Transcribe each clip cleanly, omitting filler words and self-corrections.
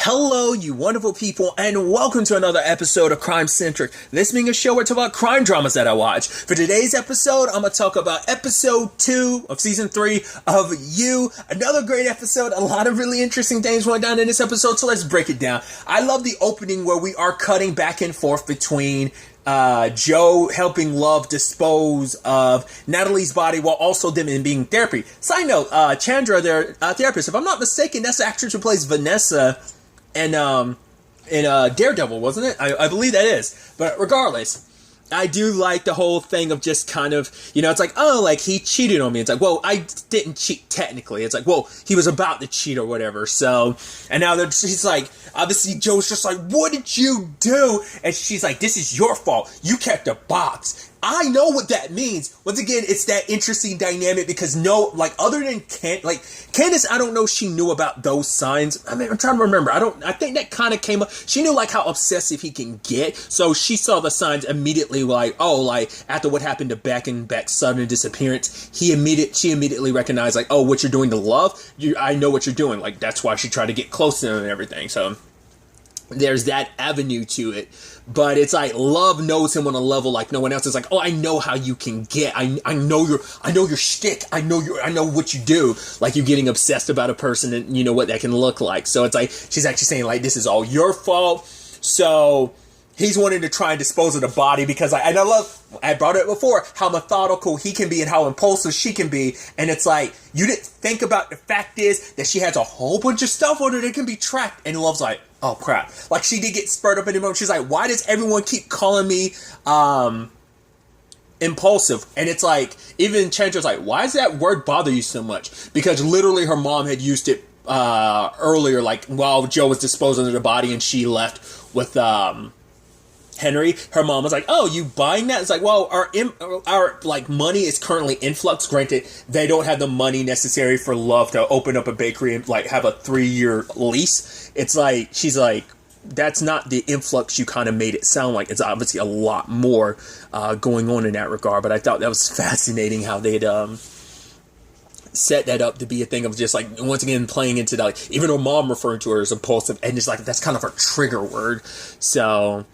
Hello, you wonderful people, and welcome to another episode of Crime Centric. This being a show where I talk about crime dramas that I watch. For today's episode, I'm going to talk about episode 2 of season 3 of You. Another great episode. A lot of really interesting things went down in this episode, so let's break it down. I love the opening where we are cutting back and forth between Joe helping Love dispose of Natalie's body while also them in being therapy. Side note, Chandra, their therapist, if I'm not mistaken, that's the actress who plays Vanessa in Daredevil, wasn't it? I believe that is. But regardless, I do like the whole thing of just kind of, it's like, oh, like, he cheated on me. It's like, well, I didn't cheat technically. It's like, well, he was about to cheat or whatever. So, and now she's like, obviously Joe's just like, what did you do? And she's like, this is your fault. You kept a box. I know what that means. Once again, it's that interesting dynamic because other than Candace, I don't know if she knew about those signs. I mean, I'm trying to remember. I think that kind of came up. She knew like how obsessive he can get. So she saw the signs immediately after what happened to Beck and Beck's sudden disappearance, she immediately recognized like, oh, what you're doing to Love, I know what you're doing. Like, that's why she tried to get close to him and everything. So there's that avenue to it. But it's like Love knows him on a level like no one else. It's like, oh, I know how you can get. I know your shtick. I know what you do. Like, you're getting obsessed about a person and you know what that can look like. So it's like she's actually saying like, this is all your fault. So he's wanting to try and dispose of the body because I brought it before, how methodical he can be and how impulsive she can be. And it's like, you didn't think about the fact is that she has a whole bunch of stuff on her that can be tracked. And Love's like, oh crap. Like, she did get spurred up in the moment. She's like, why does everyone keep calling me impulsive? And it's like, even Chandra's like, why does that word bother you so much? Because literally her mom had used it earlier, like while Joe was disposing of the body and she left with Henry. Her mom was like, oh, you buying that? It's like, well, our like money is currently influx. Granted, they don't have the money necessary for Love to open up a bakery and like have a 3-year lease. It's like, she's like, that's not the influx you kind of made it sound like. It's obviously a lot more going on in that regard. But I thought that was fascinating how they'd set that up to be a thing of just like, once again, playing into that, like, even her mom referring to her as impulsive, and it's like, that's kind of her trigger word. So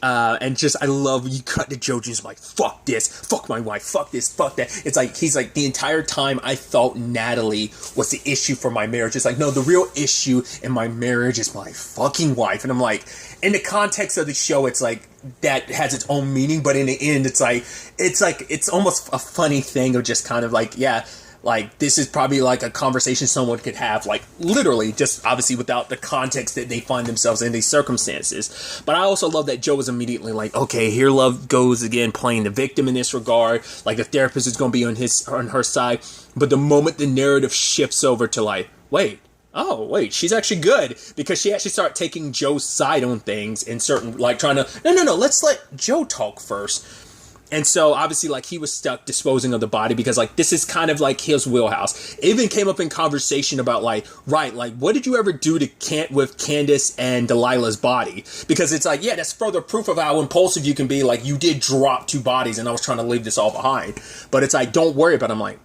and just, I love, you cut to Joe just like, fuck this, fuck my wife, fuck this, fuck that. It's like, he's like, the entire time I thought Natalie was the issue for my marriage. It's like, no, the real issue in my marriage is my fucking wife. And I'm like, in the context of the show, it's like, that has its own meaning, but in the end, it's almost a funny thing of just kind of like, yeah, like, this is probably like a conversation someone could have, like, literally, just obviously without the context that they find themselves in these circumstances. But I also love that Joe was immediately like, okay, here Love goes again, playing the victim in this regard. Like, the therapist is going to be on her side. But the moment the narrative shifts over to like, wait, she's actually good, because she actually started taking Joe's side on things and certain, like, trying to, no, let's let Joe talk first. And so, obviously, like, he was stuck disposing of the body because, like, this is kind of, like, his wheelhouse. It even came up in conversation about, like, right, like, what did you ever do with Candace and Delilah's body? Because it's like, yeah, that's further proof of how impulsive you can be. Like, you did drop 2 bodies, and I was trying to leave this all behind. But it's like, don't worry about it. I'm like,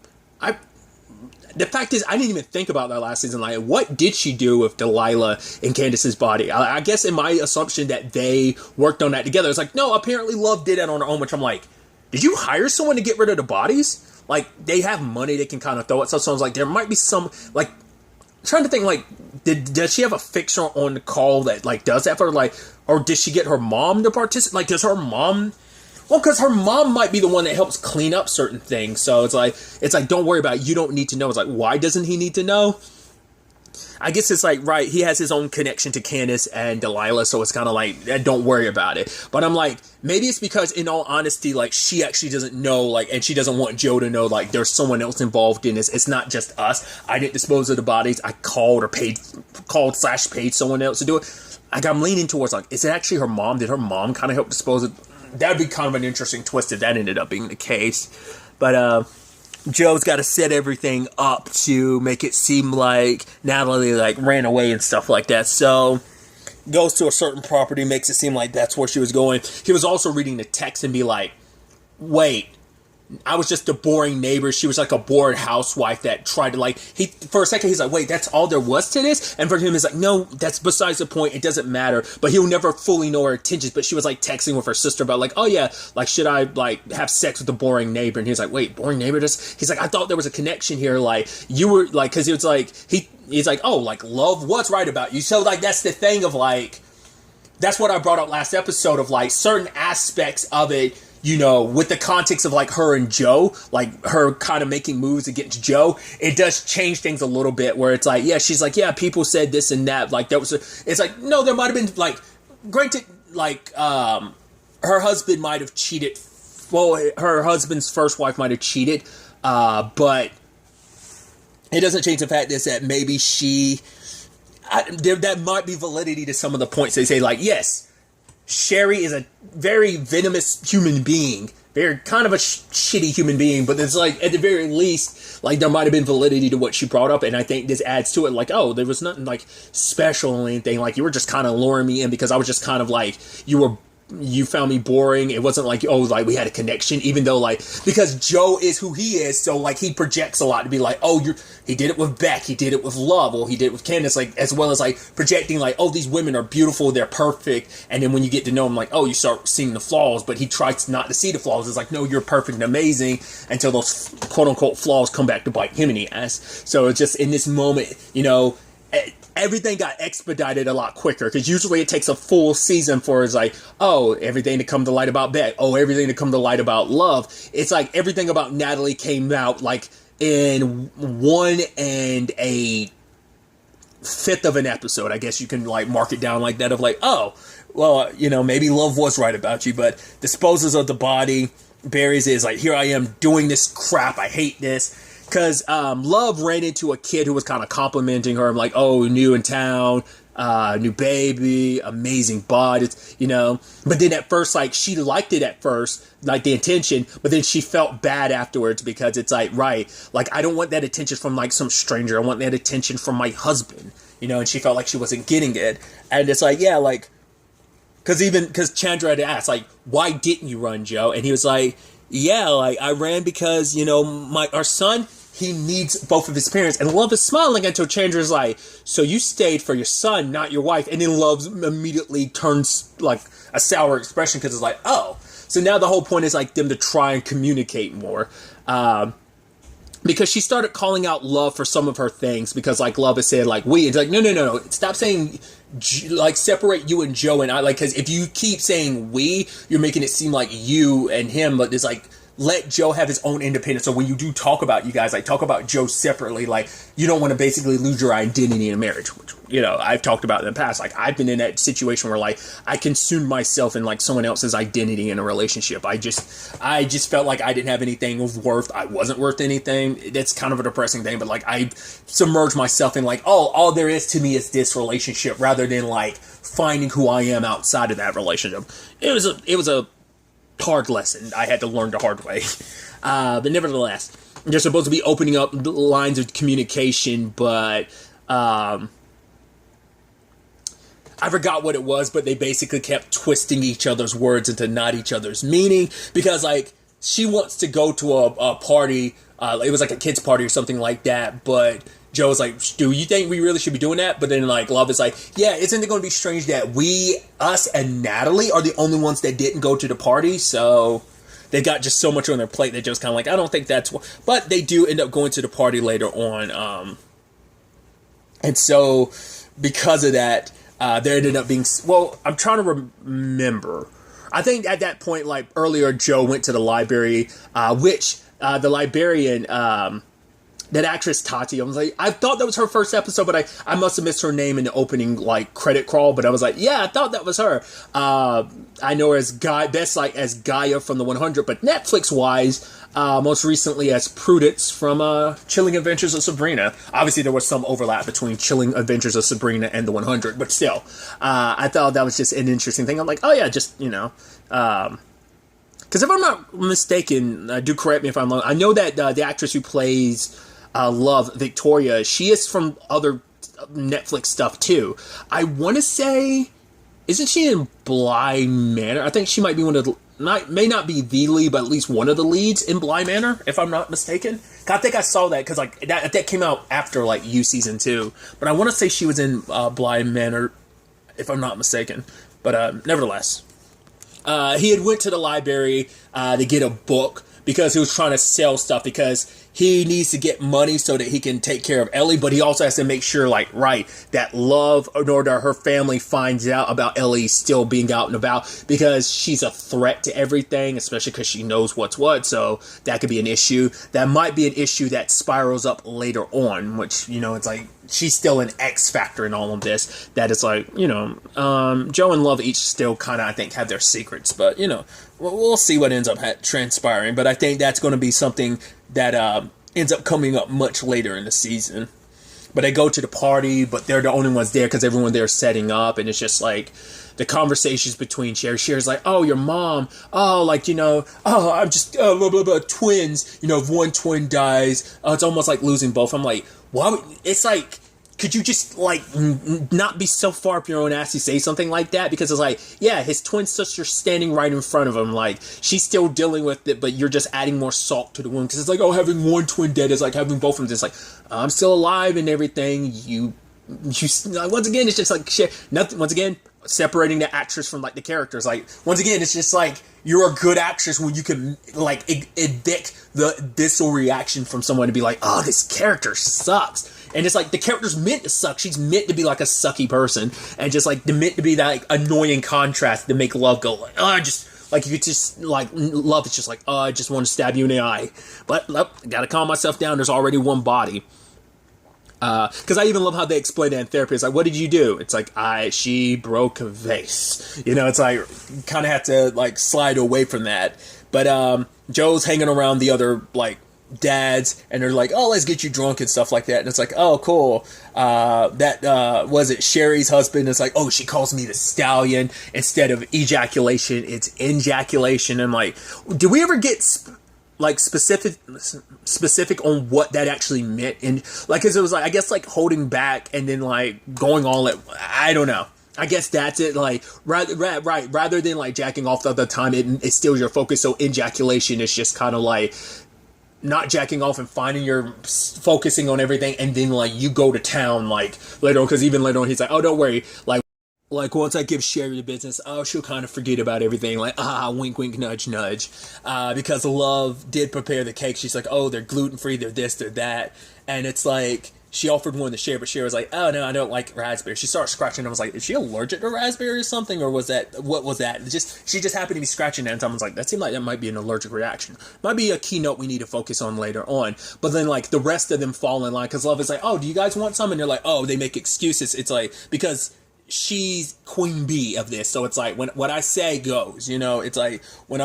the fact is, I didn't even think about that last season. Like, what did she do with Delilah and Candace's body? I guess in my assumption that they worked on that together, it's like, no, apparently Love did that on her own, which I'm like, did you hire someone to get rid of the bodies? Like, they have money, they can kind of throw it. So I was like, there might be some, like, I'm trying to think, like, does she have a fixer on the call that, like, does that for her? Like, or did she get her mom to participate? Like, does her mom... Well, because her mom might be the one that helps clean up certain things. So it's like, don't worry about it. You don't need to know. It's like, why doesn't he need to know? I guess it's like, right, he has his own connection to Candace and Delilah, so it's kind of like, don't worry about it. But I'm like, maybe it's because, in all honesty, like, she actually doesn't know, like, and she doesn't want Joe to know, like, there's someone else involved in this. It's not just us. I didn't dispose of the bodies. I paid someone else to do it. Like, I'm leaning towards, like, is it actually her mom? Did her mom kind of help dispose of... That'd be kind of an interesting twist if that ended up being the case. But, Joe's got to set everything up to make it seem like Natalie, like, ran away and stuff like that. So, goes to a certain property, makes it seem like that's where she was going. He was also reading the text and be like, wait, I was just a boring neighbor. She was like a bored housewife that tried to like, for a second, he's like, wait, that's all there was to this? And for him, it's like, no, that's besides the point. It doesn't matter. But he'll never fully know her intentions. But she was like texting with her sister about like, oh yeah, like, should I like have sex with a boring neighbor? And he was like, wait, boring neighbor? He's like, I thought there was a connection here. Like, you were like, cause he was like, he's like, oh, like, love was right about you. So like, that's the thing of like, that's what I brought up last episode of like certain aspects of it, you know, with the context of like her and Joe, like her kind of making moves against Joe, it does change things a little bit where it's like, yeah, she's like, yeah, people said this and that. Like, it's like, no, there might have been like, granted, like, her husband might have cheated. Well, her husband's first wife might have cheated, but it doesn't change the fact that maybe that might be validity to some of the points they say, like, yes, Sherry is a very venomous human being, very kind of a shitty human being, but it's like, at the very least, like, there might have been validity to what she brought up, and I think this adds to it, like, oh, there was nothing, like, special or anything, like, you were just kind of luring me in because I was just kind of like, you found me boring. It wasn't like, oh, like we had a connection, even though like, because Joe is who he is. So like he projects a lot to be like, oh, he did it with Beck. He did it with Love. Or he did it with Candace, like, as well as like projecting like, oh, these women are beautiful. They're perfect. And then when you get to know him, like, oh, you start seeing the flaws, but he tries not to see the flaws. It's like, no, you're perfect and amazing until those quote unquote flaws come back to bite him in the ass. So it's just in this moment, you know, everything got expedited a lot quicker because usually it takes a full season for it's like, oh, everything to come to light about Beck, oh, everything to come to light about Love. It's like everything about Natalie came out like in 1 1/5 of an episode. I guess you can like mark it down like that of like, oh, well, you know, maybe Love was right about you, but disposes of the body, buries it, is like, here I am doing this crap, I hate this. Because Love ran into a kid who was kind of complimenting her. I'm like, oh, new in town, new baby, amazing body, you know. But then at first, like, she liked it at first, like the attention. But then she felt bad afterwards because it's like, right, like, I don't want that attention from like some stranger. I want that attention from my husband, you know. And she felt like she wasn't getting it. And it's like, yeah, like, because Chandra had asked, like, why didn't you run, Joe? And he was like, yeah, like, I ran because, you know, our son, he needs both of his parents. And Love is smiling until Chandra's like, so you stayed for your son, not your wife. And then Love immediately turns like a sour expression because it's like, oh. So now the whole point is like them to try and communicate more. Because she started calling out Love for some of her things because like Love has said like we. It's like, no. Stop saying like separate you and Joe and I. Like, because if you keep saying we, you're making it seem like you and him. But it's like, let Joe have his own independence. So when you do talk about you guys, like talk about Joe separately, like you don't want to basically lose your identity in a marriage, which, you know, I've talked about in the past. Like I've been in that situation where like I consumed myself in like someone else's identity in a relationship. I just felt like I didn't have anything of worth. I wasn't worth anything. That's kind of a depressing thing, but like I submerged myself in like, oh, all there is to me is this relationship rather than like finding who I am outside of that relationship. It was a hard lesson I had to learn the hard way. But nevertheless, they're supposed to be opening up the lines of communication, but I forgot what it was, but they basically kept twisting each other's words into not each other's meaning, because like she wants to go to a party, it was like a kid's party or something like that, but Joe's like, do you think we really should be doing that? But then like Love is like, yeah, isn't it going to be strange that us and Natalie are the only ones that didn't go to the party? So they got just so much on their plate. They're just kind of like, I don't think that's what, but they do end up going to the party later on. And so because of that, there ended up being, well, I'm trying to remember. I think at that point, like earlier, Joe went to the library, which the librarian, that actress Tati, I was like, I thought that was her first episode, but I must have missed her name in the opening like credit crawl. But I was like, yeah, I thought that was her. I know her as as Gaia from the 100, but Netflix wise, most recently as Prudence from Chilling Adventures of Sabrina. Obviously, there was some overlap between Chilling Adventures of Sabrina and the 100, but still, I thought that was just an interesting thing. I'm like, oh yeah, just you know. Because if I'm not mistaken, do correct me if I'm wrong. I know that the actress who plays Love, Victoria, she is from other Netflix stuff too. I want to say, isn't she in Bly Manor? I think she might be one of the, may not be the lead, but at least one of the leads in Bly Manor, if I'm not mistaken. I think I saw that because like that came out after like You season 2, but I want to say she was in Bly Manor, if I'm not mistaken. But nevertheless, he had went to the library to get a book because he was trying to sell stuff because he needs to get money so that he can take care of Ellie, but he also has to make sure, like, right, that Love, or her family finds out about Ellie still being out and about, because she's a threat to everything, especially because she knows what's what, so that could be an issue. That might be an issue that spirals up later on, which, you know, it's like, she's still an X factor in all of this, that is like, you know, Joe and Love each still kind of, I think, have their secrets, but, you know, we'll see what ends up transpiring, but I think that's going to be something that ends up coming up much later in the season. But they go to the party, but they're the only ones there because everyone there is setting up, and it's just like the conversations between Sherry. Sherry's like, oh, your mom, oh, like, you know, oh, I'm just blah, blah, blah, twins, you know, if one twin dies, it's almost like losing both. I'm like, why would, it's like, could you just, like, not be so far up your own ass to say something like that? Because it's like, yeah, his twin sister's standing right in front of him. Like, she's still dealing with it, but you're just adding more salt to the wound. Because it's like, oh, having one twin dead is like having both of them. It's like, I'm still alive and everything. You once again, it's just like, shit. Nothing, once again, separating the actress from, like, the characters. Like, once again, it's just like, you're a good actress when you can, like, evict the visceral reaction from someone to be like, oh, this character sucks. And it's like, the character's meant to suck. She's meant to be like a sucky person. And just like, meant to be that like annoying contrast to make Love go like, oh, I just, like, you just, like, Love is just like, oh, I just want to stab you in the eye. But, gotta calm myself down. There's already one body. Because I even love how they explain it in therapy. It's like, what did you do? It's like, she broke a vase. You know, it's like, you kind of have to, like, slide away from that. But, Joe's hanging around the other, like, dads, and they're like, oh, let's get you drunk and stuff like that. And it's like, oh, cool. Was it Sherry's husband? It's like, oh, she calls me the stallion instead of ejaculation. It's injaculation. And like, did we ever get specific on what that actually meant? And like, cause it was like, I guess like holding back and then like going all at, I don't know. I guess that's it. Like, rather than like jacking off the other time, it steals your focus. So ejaculation is just kind of like not jacking off and focusing on everything, and then like you go to town like later on, because even later on he's like, oh, don't worry, like once I give Sherry the business, oh, she'll kind of forget about everything, like, wink wink nudge nudge, because Love did prepare the cake. She's like, oh, they're gluten-free, they're this, they're that, and it's like, she offered one to share, but Sherry was like, oh, no, I don't like raspberry. She started scratching, and I was like, is she allergic to raspberry or something? Or what was that? She just happened to be scratching it, and someone's like, that seemed like that might be an allergic reaction. Might be a keynote we need to focus on later on. But then, like, the rest of them fall in line, because Love is like, oh, do you guys want some? And they're like, oh, they make excuses. It's like, because she's queen bee of this, so it's like, when what I say goes, you know. It's like, when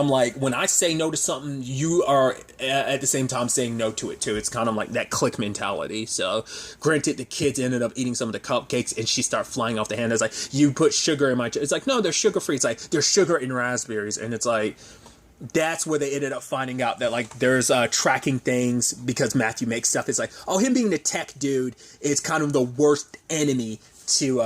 I say no to something, you are at the same time saying no to it too. It's kind of like that click mentality. So granted, the kids ended up eating some of the cupcakes, and she started flying off the hand. It's like, you put sugar in my it's like, no, they're sugar free. It's like, there's sugar in raspberries. And it's like, that's where they ended up finding out that like there's tracking things, because Matthew makes stuff. It's like, oh, him being the tech dude is kind of the worst enemy to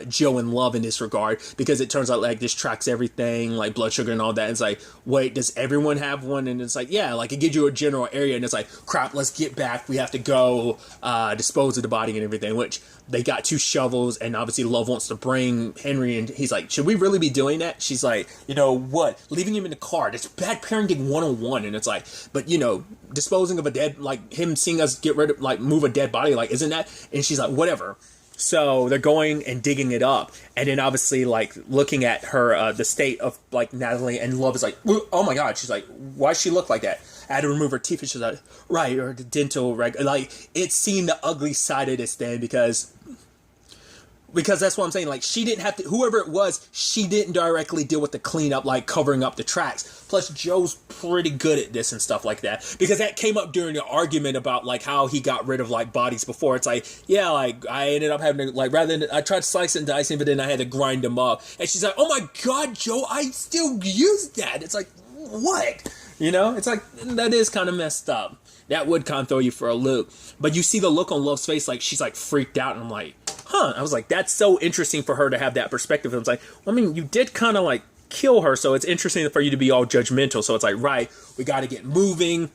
Joe and Love in this regard, because it turns out like this tracks everything, like blood sugar and all that. And it's like, wait, does everyone have one? And it's like, yeah, like it gives you a general area, and it's like, crap, let's get back, we have to go dispose of the body and everything, which they got 2 shovels, and obviously Love wants to bring Henry, and he's like, should we really be doing that? She's like, you know what, leaving him in the car, that's bad parenting 101. And it's like, but you know, disposing of a dead, like him seeing us get rid of, like move a dead body, like, isn't that? And she's like, whatever. So they're going and digging it up, and then obviously like looking at her, the state of like Natalie, and Love is like, oh my god. She's like, why does she look like that? I had to remove her teeth, and she's like, right, or the dental like, it's seeing the ugly side of this thing, because that's what I'm saying. Like, she didn't have to, whoever it was, she didn't directly deal with the cleanup, like covering up the tracks. Plus, Joe's pretty good at this and stuff like that, because that came up during the argument about like how he got rid of like bodies before. It's like, yeah, like I ended up having to, like, rather than, I tried to slice and dice him, but then I had to grind them up. And she's like, oh my god, Joe, I still use that. It's like, what? You know, it's like, that is kind of messed up. That would kind of throw you for a loop. But you see the look on Love's face, like she's like freaked out, and I'm like, huh. I was like, that's so interesting for her to have that perspective. I was like, well, I mean, you did kind of like kill her. So it's interesting for you to be all judgmental. So it's like, right, we got to get moving.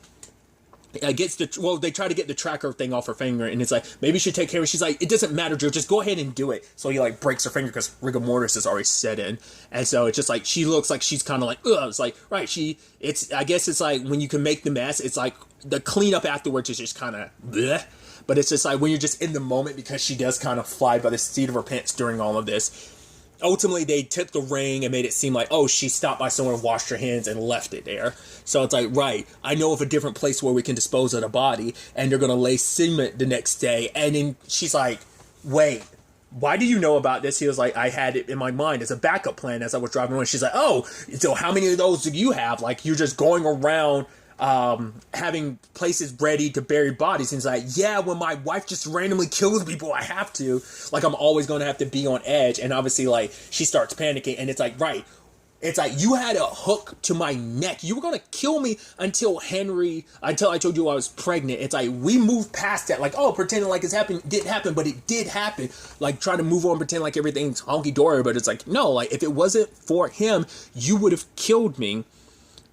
They try to get the tracker thing off her finger, and it's like, maybe you should take care of it. She's like, it doesn't matter, Joe, just go ahead and do it. So he like breaks her finger because rigor mortis is already set in, and so it's just like she looks like she's kind of like, ugh. It's like, right, I guess it's like when you can make the mess, it's like the cleanup afterwards is just kind of bleh. But it's just like when you're just in the moment, because she does kind of fly by the seat of her pants during all of this. Ultimately, they took the ring and made it seem like, oh, she stopped by somewhere, washed her hands, and left it there. So it's like, right, I know of a different place where we can dispose of the body, and they're going to lay cement the next day. And then she's like, wait, why do you know about this? He was like, I had it in my mind as a backup plan as I was driving around. She's like, oh, so how many of those do you have? Like, you're just going around having places ready to bury bodies. And he's like, yeah, when my wife just randomly kills people, I have to, like, I'm always going to have to be on edge. And obviously, like, she starts panicking, and it's like, right, it's like, you had a hook to my neck, you were going to kill me until I told you I was pregnant. It's like, we moved past that, like, oh, pretending like didn't happen, but it did happen, like trying to move on, pretend like everything's honky-dory. But it's like, no, like, if it wasn't for him, you would have killed me.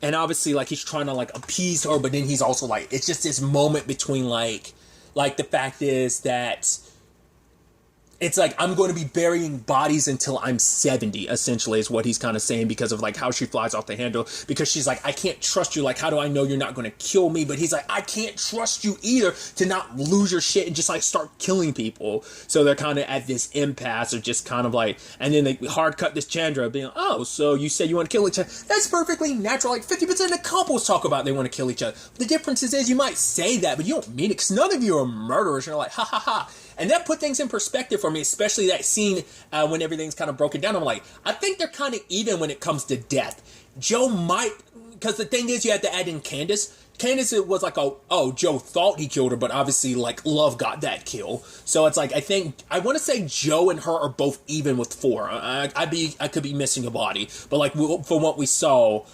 And obviously, like, he's trying to, like, appease her, but then he's also, like, it's just this moment between, like, the fact is that it's like, I'm going to be burying bodies until I'm 70, essentially, is what he's kind of saying, because of, like, how she flies off the handle. Because she's like, I can't trust you. Like, how do I know you're not going to kill me? But he's like, I can't trust you either to not lose your shit and just, like, start killing people. So they're kind of at this impasse of just kind of, like, and then they hard cut this Chandra being like, oh, so you said you want to kill each other. That's perfectly natural. Like, 50% of couples talk about they want to kill each other. The difference is you might say that, but you don't mean it, because none of you are murderers. You're like, ha, ha, ha. And that put things in perspective for me, especially that scene when everything's kind of broken down. I'm like, I think they're kind of even when it comes to death. Joe might, because the thing is, you have to add in Candace. Candace, it was like, oh, Joe thought he killed her, but obviously, like, Love got that kill. So it's like, I want to say Joe and her are both even with 4. I could be missing a body, but like, from what we saw,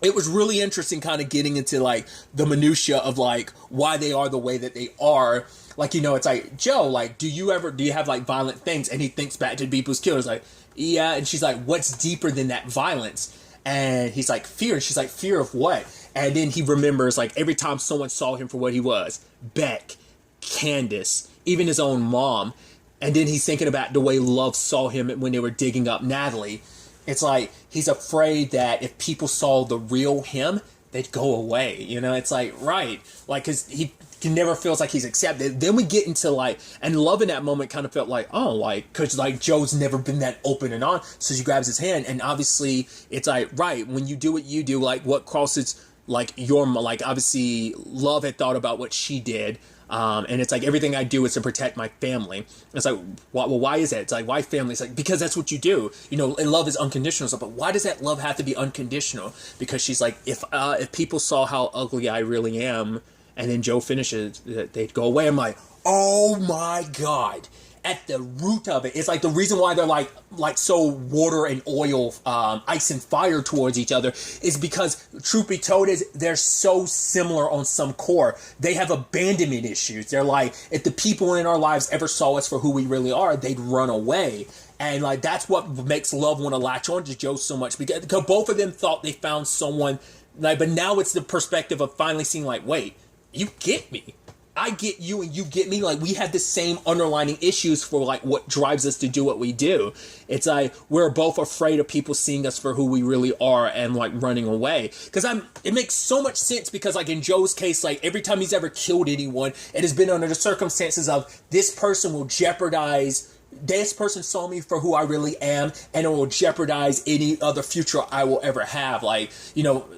it was really interesting kind of getting into, like, the minutia of, like, why they are the way that they are. Like, you know, it's like, Joe, like, do you have, like, violent things? And he thinks back to people's killers, like, yeah. And she's like, what's deeper than that violence? And he's like, fear. And she's like, fear of what? And then he remembers, like, every time someone saw him for what he was, Beck, Candace, even his own mom. And then he's thinking about the way Love saw him when they were digging up Natalie. It's like, he's afraid that if people saw the real him, they'd go away. You know, it's like, right. Like, because he never feels like he's accepted. Then we get into, like, and Love in that moment kind of felt like, oh, like, because, like, Joe's never been that open and on. So she grabs his hand, and obviously it's like, right, when you do what you do, like, what crosses, like, like, obviously Love had thought about what she did. And it's like, everything I do is to protect my family. It's like, well, why is that? It's like, why family? It's like, because that's what you do. You know, and love is unconditional. So, but why does that love have to be unconditional? Because she's like, if people saw how ugly I really am, and then Joe finishes, they'd go away. I'm like, oh my God. At the root of it, it's like the reason why they're like so water and oil, ice and fire towards each other is because, truth be told, is they're so similar on some core. They have abandonment issues. They're like, if the people in our lives ever saw us for who we really are, they'd run away. And like, that's what makes Love want to latch on to Joe so much, because both of them thought they found someone, like, but now it's the perspective of finally seeing, like, wait, you get me. I get you and you get me. Like, we have the same underlining issues for, like, what drives us to do what we do. It's like, we're both afraid of people seeing us for who we really are and, like, running away. Because it makes so much sense, because, like, in Joe's case, like, every time he's ever killed anyone, it has been under the circumstances of, this person will jeopardize, this person saw me for who I really am, and it will jeopardize any other future I will ever have. Like, you know,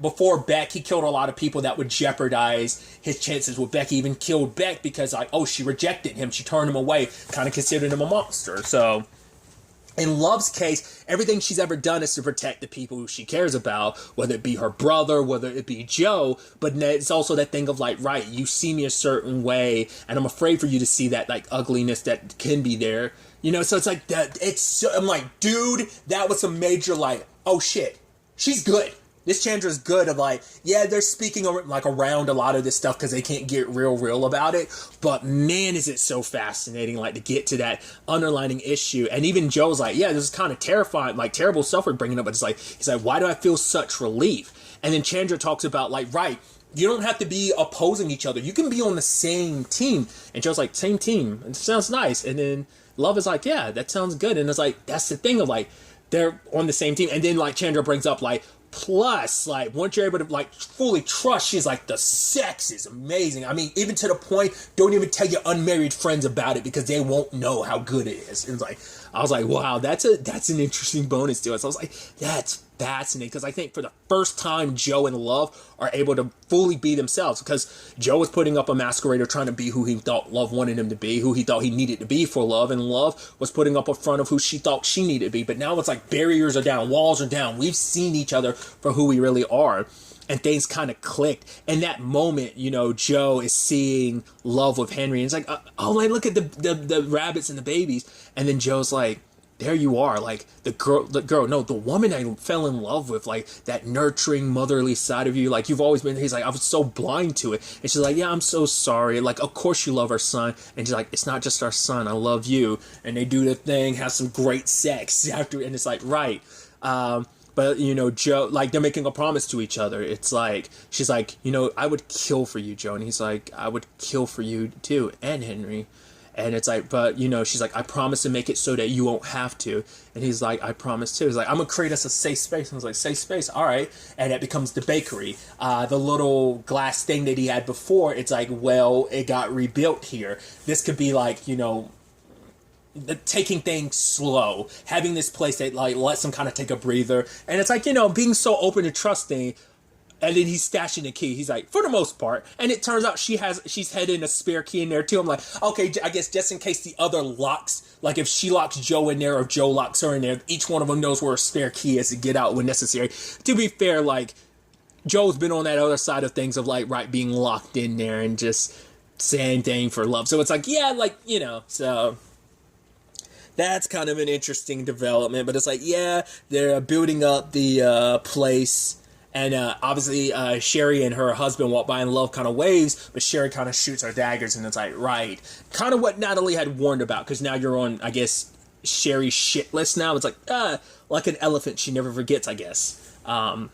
before Beck, he killed a lot of people that would jeopardize his chances with Beck. He even killed Beck because, like, oh, she rejected him, she turned him away, kind of considered him a monster. So in Love's case, everything she's ever done is to protect the people who she cares about, whether it be her brother, whether it be Joe. But it's also that thing of, like, right, you see me a certain way, and I'm afraid for you to see that, like, ugliness that can be there. You know, so it's like, that. I'm like, dude, that was a major, like, oh shit, she's good. this Chandra's good of like, yeah, they're speaking like around a lot of this stuff because they can't get real about it. But man, is it so fascinating, like to get to that underlining issue. And even Joe's like, yeah, this is kind of terrifying, like terrible stuff we're bringing up. But it's like, he's like, why do I feel such relief? And then Chandra talks about like, right, you don't have to be opposing each other. You can be on the same team. And Joe's like, same team. It sounds nice. And then Love is like, yeah, that sounds good. And it's like, that's the thing of like, they're on the same team. And then like Chandra brings up like, plus, like, once you're able to, like, fully trust, she's like, the sex is amazing. I mean, even to the point, don't even tell your unmarried friends about it because they won't know how good it is. And it's like, I was like, wow, that's an interesting bonus to it. So I was like, that's fascinating because I think for the first time, Joe and Love are able to fully be themselves because Joe was putting up a masquerader trying to be who he thought Love wanted him to be, who he thought he needed to be for Love, and Love was putting up a front of who she thought she needed to be. But now it's like barriers are down, walls are down. We've seen each other for who we really are. And things kind of clicked. And that moment, you know, Joe is seeing Love with Henry. And it's like, oh, like, look at the rabbits and the babies. And then Joe's like, there you are. Like, the woman I fell in love with, like, that nurturing, motherly side of you. Like, you've always been, he's like, I was so blind to it. And she's like, yeah, I'm so sorry. Like, of course you love our son. And she's like, it's not just our son. I love you. And they do the thing, have some great sex after. And it's like, right. But, you know, Joe, like, they're making a promise to each other. It's like, she's like, you know, I would kill for you, Joe. And he's like, I would kill for you, too, and Henry. And it's like, but, you know, she's like, I promise to make it so that you won't have to. And he's like, I promise, too. He's like, I'm going to create us a safe space. And I was like, safe space? All right. And it becomes the bakery. The little glass thing that he had before, it's like, well, it got rebuilt here. This could be like, you know, taking things slow, having this place that like lets them kind of take a breather, and it's like, you know, being so open and trusting. And then he's stashing the key. He's like, for the most part, and it turns out she's heading a spare key in there too. I'm like, okay, I guess just in case the other locks, like if she locks Joe in there or Joe locks her in there, each one of them knows where a spare key is to get out when necessary. To be fair, like Joe's been on that other side of things of like, right, being locked in there and just saying thing for Love. So it's like, yeah, like, you know, so that's kind of an interesting development. But it's like, yeah, they're building up the place. And obviously, Sherry and her husband walk by and Love kind of waves, but Sherry kind of shoots her daggers. And it's like, right. Kind of what Natalie had warned about, because now you're on, I guess, Sherry's shit list now. It's like an elephant. She never forgets, I guess. Are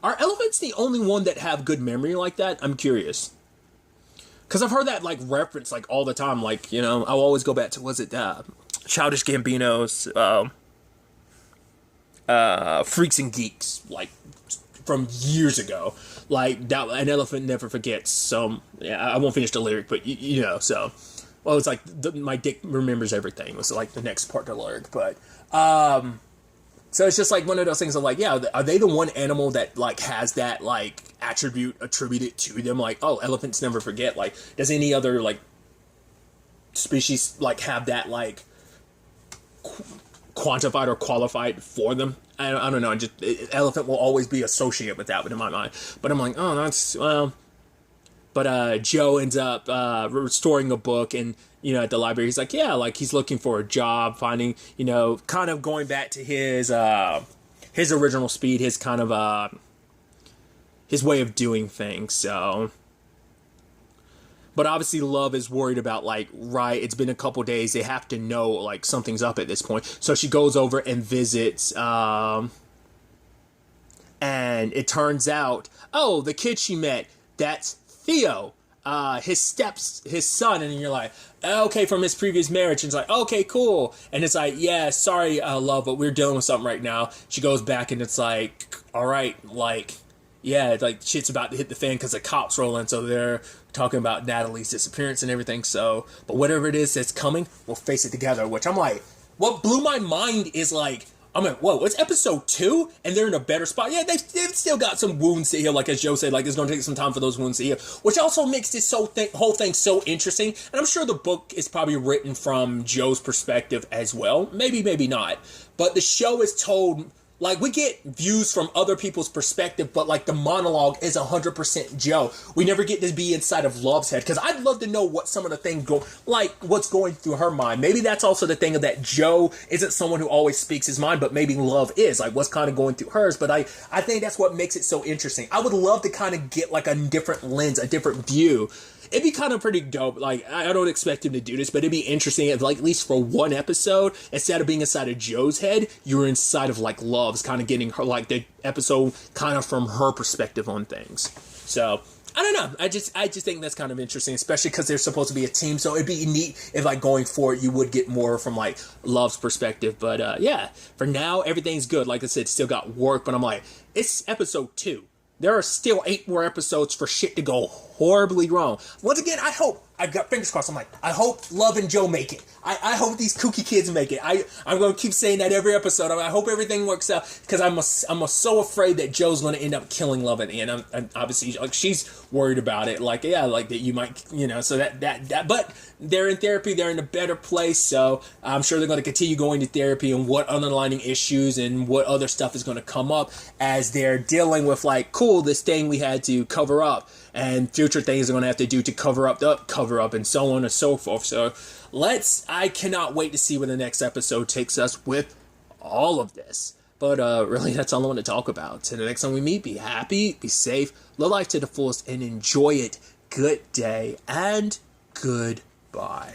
elephants the only one that have good memory like that? I'm curious. Because I've heard that, like, reference, like, all the time. Like, you know, I'll always go back to, was it Childish Gambino's Freaks and Geeks, like, from years ago. Like, that, an elephant never forgets. So, yeah, I won't finish the lyric, but, you know, so. Well, it's like, my dick remembers everything was, like, the next part of the lyric. But, so it's just, like, one of those things of, like, yeah, are they the one animal that, like, has that, like, attribute attributed to them? Like, oh, elephants never forget. Like, does any other, like, species, like, have that, like, quantified or qualified for them? I don't know. Elephant will always be associated with that in my mind. But I'm like, oh, that's, well. But Joe ends up restoring a book, and, you know, at the library, he's like, yeah, like, he's looking for a job, finding, you know, kind of going back to his original speed, his kind of, his way of doing things, so. But obviously Love is worried about, like, right, it's been a couple days, they have to know, like, something's up at this point. So she goes over and visits, and it turns out, oh, the kid she met, that's Theo, his son, and you're like, okay, from his previous marriage, and it's like, okay, cool, and it's like, yeah, sorry, Love, but we're dealing with something right now. She goes back, and it's like, all right, like, yeah, like, shit's about to hit the fan because the cops roll in, so they're talking about Natalie's disappearance and everything, so, but whatever it is that's coming, we'll face it together, which I'm like, what blew my mind is, like, I'm like, whoa, it's episode 2, and they're in a better spot. Yeah, they've still got some wounds to heal, like as Joe said, like, it's going to take some time for those wounds to heal, which also makes this whole thing so interesting, and I'm sure the book is probably written from Joe's perspective as well. Maybe, maybe not. But the show is told Like, we get views from other people's perspective, but, like, the monologue is 100% Joe. We never get to be inside of Love's head, because I'd love to know what some of the things what's going through her mind. Maybe that's also the thing of that Joe isn't someone who always speaks his mind, but maybe Love is. Like, what's kind of going through hers, but I think that's what makes it so interesting. I would love to kind of get, like, a different lens, a different view. It'd be kind of pretty dope. Like, I don't expect him to do this, but it'd be interesting if, like, at least for one episode, instead of being inside of Joe's head, you were inside of, like, Love's, kind of getting her, like, the episode kind of from her perspective on things. So, I don't know. I just think that's kind of interesting, especially because they're supposed to be a team. So it'd be neat if, like, going forward, you would get more from, like, Love's perspective. But, yeah, for now, everything's good. Like I said, still got work, but I'm like, it's episode 2. There are still 8 more episodes for shit to go horribly wrong. Once again, I've got fingers crossed. I'm like, I hope Love and Joe make it. I hope these kooky kids make it. I'm going to keep saying that every episode. I hope everything works out, because I'm so afraid that Joe's going to end up killing Love at the end. I'm obviously, like, she's worried about it. Like, yeah, like that you might, so that, but they're in therapy. They're in a better place. So I'm sure they're going to continue going to therapy, and what underlying issues and what other stuff is going to come up as they're dealing with, like, cool, this thing we had to cover up, and future things are going to have to do to cover up, and so on and so forth. So I cannot wait to see where the next episode takes us with all of this. But really, that's all I want to talk about. Till the next time we meet, be happy, be safe, live life to the fullest, and enjoy it. Good day, and goodbye.